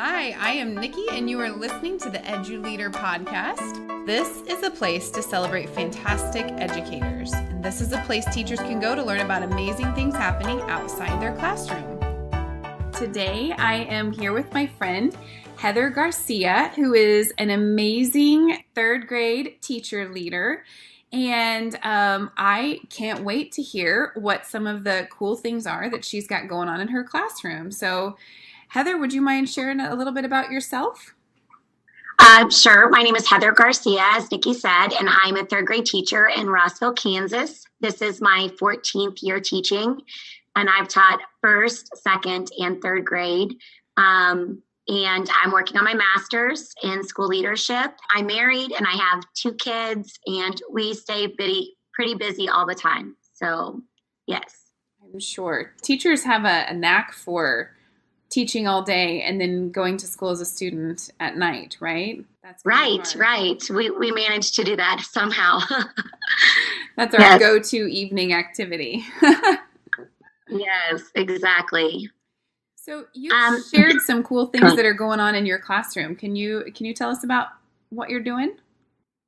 Hi, I am Nikki, and you are listening to the EduLEADER podcast. This is a place to celebrate fantastic educators, and this is a place teachers can go to learn about amazing things happening outside their classroom. Today, I am here with my friend, Heather Garcia, who is an amazing third grade teacher leader. And I can't wait to hear what some of the cool things are that she's got going on in her classroom. So, Heather, would you mind sharing a little bit about yourself? Sure. My name is Heather Garcia, as Nikki said, and I'm a third grade teacher in Rossville, Kansas. This is my 14th year teaching, and I've taught first, second, and third grade. And I'm working on my master's in school leadership. I'm married and I have 2 kids, and we stay pretty busy all the time. So, yes. I'm sure teachers have a knack for teaching all day and then going to school as a student at night, right? That's right. We managed to do that somehow. That's our go-to evening activity. Yes, exactly. So you shared some cool things that are going on in your classroom. Can you tell us about what you're doing?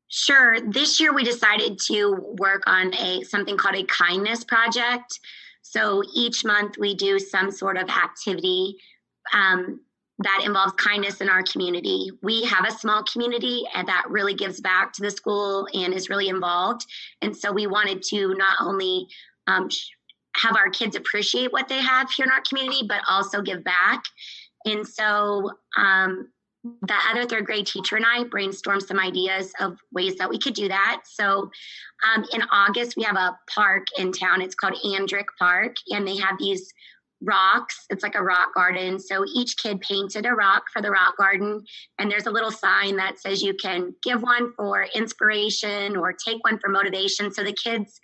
Sure. This year we decided to work on something called a kindness project. So each month we do some sort of activity that involves kindness in our community. We have a small community and that really gives back to the school and is really involved. And so we wanted to not only have our kids appreciate what they have here in our community, but also give back. And so the other third grade teacher and I brainstormed some ideas of ways that we could do that. So in August, we have a park in town. It's called Andrick Park, and they have these rocks. It's like a rock garden. So each kid painted a rock for the rock garden, and there's a little sign that says you can give one for inspiration or take one for motivation. So the kids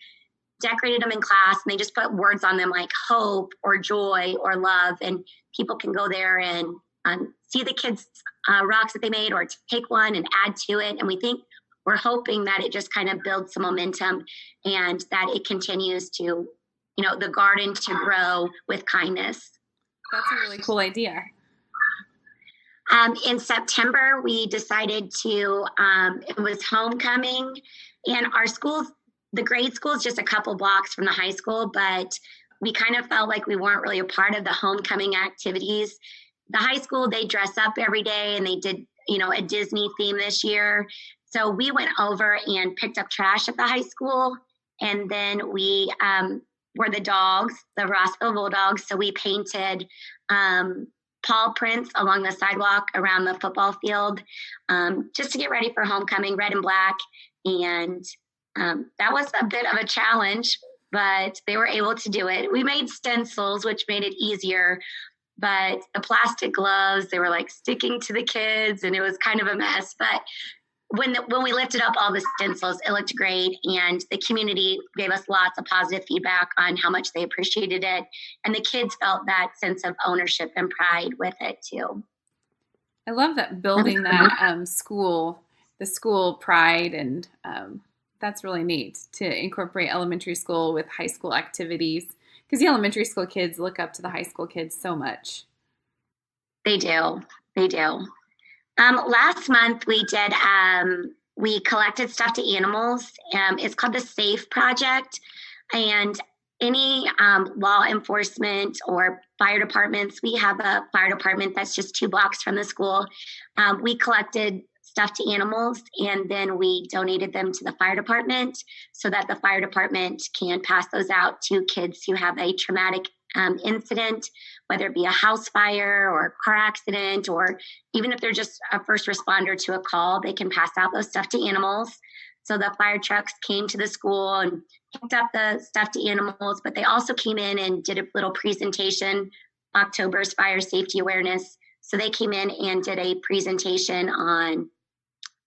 decorated them in class, and they just put words on them like hope or joy or love, and people can go there and see the kids' rocks that they made or take one and add to it. And we're hoping that it just kind of builds some momentum and that it continues to, the garden to grow with kindness. That's a really cool idea. In September, we decided it was homecoming, and our school, the grade school is just a couple blocks from the high school, but we kind of felt like we weren't really a part of the homecoming activities. The high school, they dress up every day, and they did, a Disney theme this year. So we went over and picked up trash at the high school, and then we were the dogs, the Rossville Bulldogs. So we painted paw prints along the sidewalk around the football field just to get ready for homecoming, red and black. And that was a bit of a challenge, but they were able to do it. We made stencils, which made it easier. But the plastic gloves, they were like sticking to the kids, and it was kind of a mess. But when we lifted up all the stencils, it looked great, and the community gave us lots of positive feedback on how much they appreciated it, and the kids felt that sense of ownership and pride with it too. I love that, building that the school pride, and that's really neat to incorporate elementary school with high school activities. Because the elementary school kids look up to the high school kids so much. They do. Last month we did, we collected stuffed animals. It's called the SAFE Project. And any law enforcement or fire departments, we have a fire department that's just 2 blocks from the school. We collected stuffed animals, and then we donated them to the fire department so that the fire department can pass those out to kids who have a traumatic incident, whether it be a house fire or a car accident, or even if they're just a first responder to a call, they can pass out those stuffed animals. So the fire trucks came to the school and picked up the stuffed animals, but they also came in and did a little presentation, October's fire safety awareness. So they came in and did a presentation on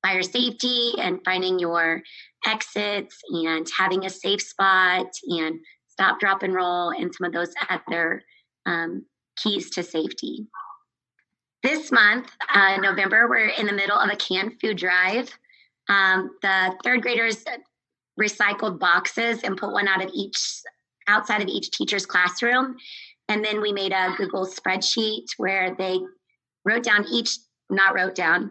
fire safety and finding your exits and having a safe spot and stop, drop, and roll, and some of those other keys to safety. This month, November, we're in the middle of a canned food drive. The third graders recycled boxes and put one outside of each teacher's classroom. And then we made a Google spreadsheet where they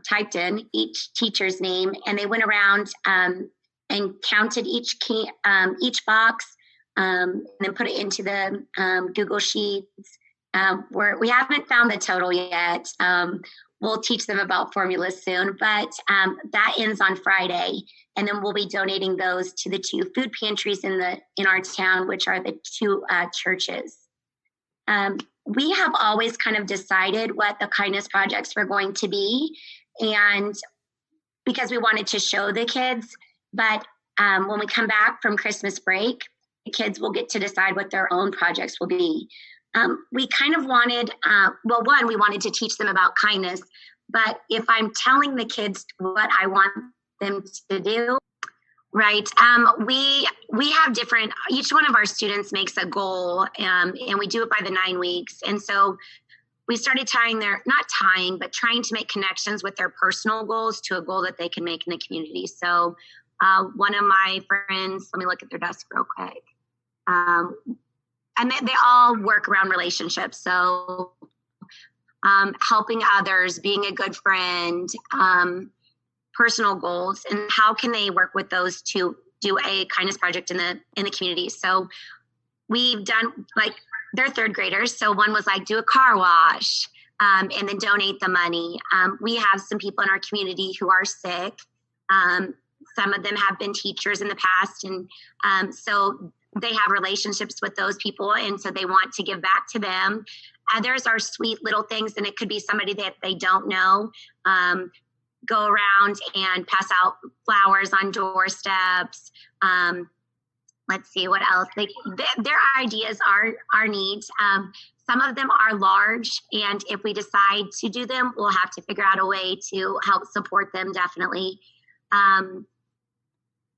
typed in each teacher's name, and they went around and counted each box, and then put it into the Google Sheets. We haven't found the total yet. We'll teach them about formulas soon, but that ends on Friday, and then we'll be donating those to the 2 food pantries in our town, which are the 2 churches. We have always kind of decided what the kindness projects were going to be, and because we wanted to show the kids, but when we come back from Christmas break, the kids will get to decide what their own projects will be. We kind of wanted, we wanted to teach them about kindness, but if I'm telling the kids what I want them to do, right, we have each one of our students makes a goal, and we do it by the 9 weeks. And so we started trying to make connections with their personal goals to a goal that they can make in the community. So one of my friends, let me look at their desk real quick. And they all work around relationships. So helping others, being a good friend, personal goals, and how can they work with those to do a kindness project in the community. So we've done, like, they're 3rd graders. So one was like, do a car wash, and then donate the money. We have some people in our community who are sick. Some of them have been teachers in the past. And so they have relationships with those people, and so they want to give back to them. Others are sweet little things, and it could be somebody that they don't know. Go around and pass out flowers on doorsteps. Let's see what else. Their ideas are neat. Some of them are large, and if we decide to do them, we'll have to figure out a way to help support them, definitely.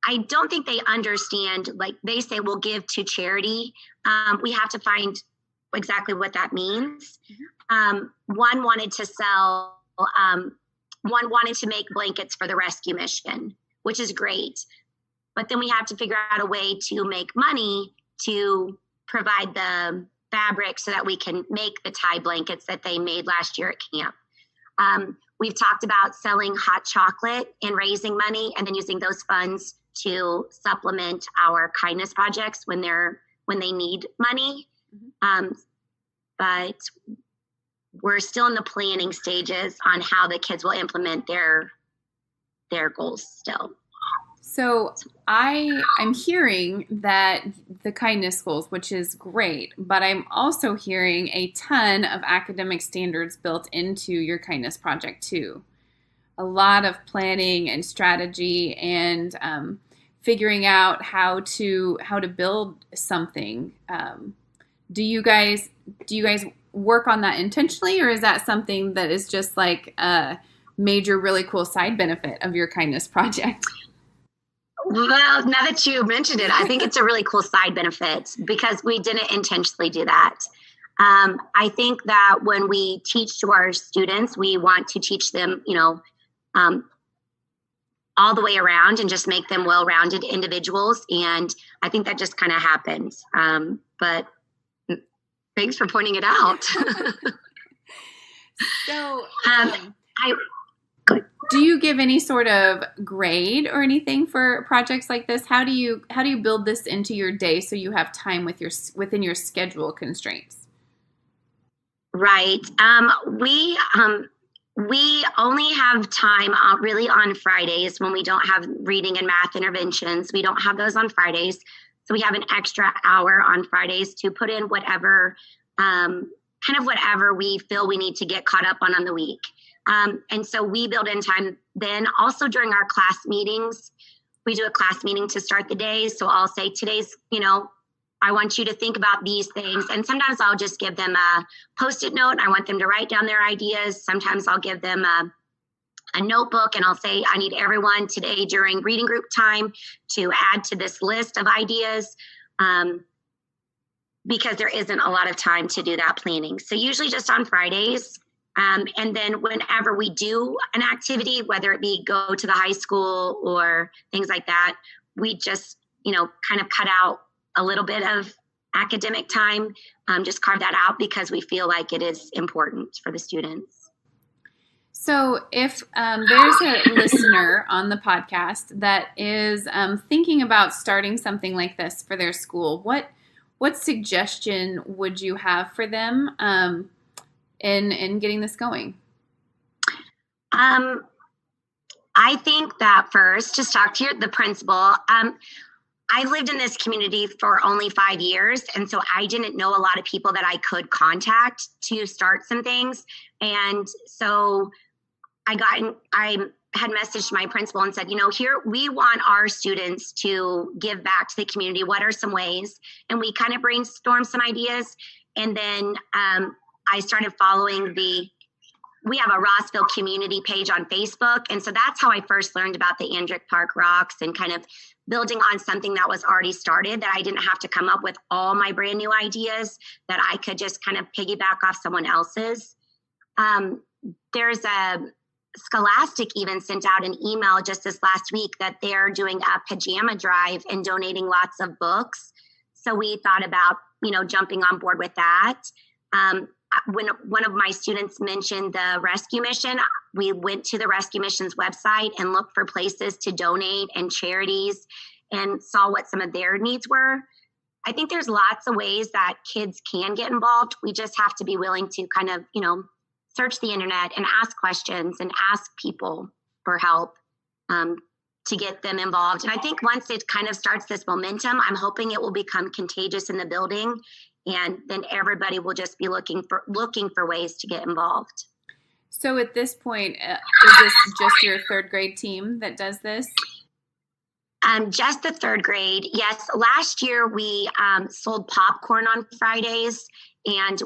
I don't think they understand, like they say we'll give to charity. We have to find exactly what that means. One wanted to make blankets for the rescue mission, which is great. But then we have to figure out a way to make money to provide the fabric so that we can make the tie blankets that they made last year at camp. We've talked about selling hot chocolate and raising money, and then using those funds to supplement our kindness projects when they need money. But we're still in the planning stages on how the kids will implement their goals still. So I'm hearing that the kindness goals, which is great, but I'm also hearing a ton of academic standards built into your kindness project too. A lot of planning and strategy and figuring out how to build something. Do you guys work on that intentionally, or is that something that is just like a major, really cool side benefit of your kindness project? Well, now that you mentioned it, I think it's a really cool side benefit because we didn't intentionally do that. I think that when we teach to our students, we want to teach them, all the way around and just make them well-rounded individuals. And I think that just kind of happened. But thanks for pointing it out. So, do you give any sort of grade or anything for projects like this? How do you build this into your day so you have time within your schedule constraints? Right. We only have time really on Fridays when we don't have reading and math interventions. We don't have those on Fridays. So we have an extra hour on Fridays to put in whatever we feel we need to get caught up on the week. And so we build in time. Then also during our class meetings, we do a class meeting to start the day. So I'll say today's, I want you to think about these things. And sometimes I'll just give them a Post-it note. I want them to write down their ideas. Sometimes I'll give them a notebook and I'll say, I need everyone today during reading group time to add to this list of ideas, because there isn't a lot of time to do that planning. So usually just on Fridays. And then whenever we do an activity, whether it be go to the high school or things like that, we just, kind of cut out a little bit of academic time, just carve that out because we feel like it is important for the students. So if there's a listener on the podcast that is thinking about starting something like this for their school, what suggestion would you have for them in getting this going? I think that first, just talk to the principal. I lived in this community for only 5 years, and so I didn't know a lot of people that I could contact to start some things. And so I had messaged my principal and said, here we want our students to give back to the community. What are some ways? And we kind of brainstormed some ideas. And then I started following we have a Rossville community page on Facebook. And so that's how I first learned about the Andrick Park Rocks and kind of building on something that was already started, that I didn't have to come up with all my brand new ideas, that I could just kind of piggyback off someone else's. There's a Scholastic even sent out an email just this last week that they're doing a pajama drive and donating lots of books. So we thought about, jumping on board with that. When one of my students mentioned the rescue mission, we went to the rescue mission's website and looked for places to donate and charities and saw what some of their needs were. I think there's lots of ways that kids can get involved. We just have to be willing to kind of, search the internet and ask questions and ask people for help to get them involved. And I think once it kind of starts this momentum, I'm hoping it will become contagious in the building. And then everybody will just be looking for ways to get involved. So at this point, is this just your third grade team that does this? Just the third grade. Yes. Last year we sold popcorn on Fridays, and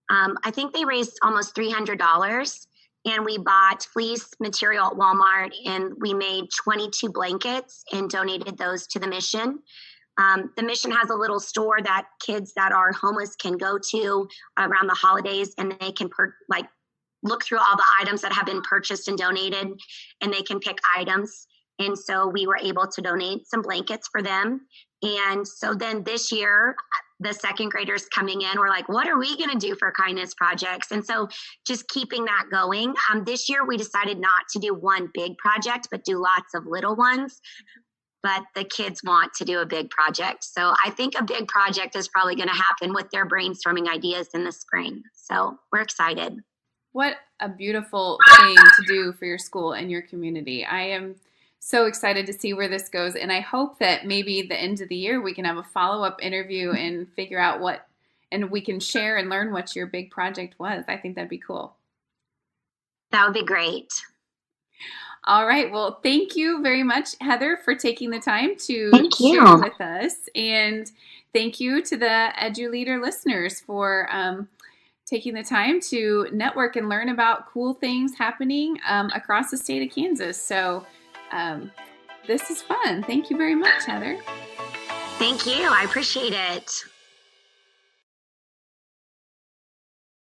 I think they raised almost $300. And we bought fleece material at Walmart, and we made 22 blankets and donated those to the mission. The mission has a little store that kids that are homeless can go to around the holidays, and they can look through all the items that have been purchased and donated, and they can pick items. And so we were able to donate some blankets for them. And so then this year, the second graders coming in were like, what are we going to do for kindness projects? And so just keeping that going. This year we decided not to do one big project, but do lots of little ones. But the kids want to do a big project. So I think a big project is probably going to happen with their brainstorming ideas in the spring. So we're excited. What a beautiful thing to do for your school and your community. I am so excited to see where this goes. And I hope that maybe the end of the year we can have a follow-up interview and figure out and we can share and learn what your big project was. I think that'd be cool. That would be great. All right. Well, thank you very much, Heather, for taking the time to share with us. And thank you to the EduLEADER listeners for taking the time to network and learn about cool things happening across the state of Kansas. So this is fun. Thank you very much, Heather. Thank you. I appreciate it.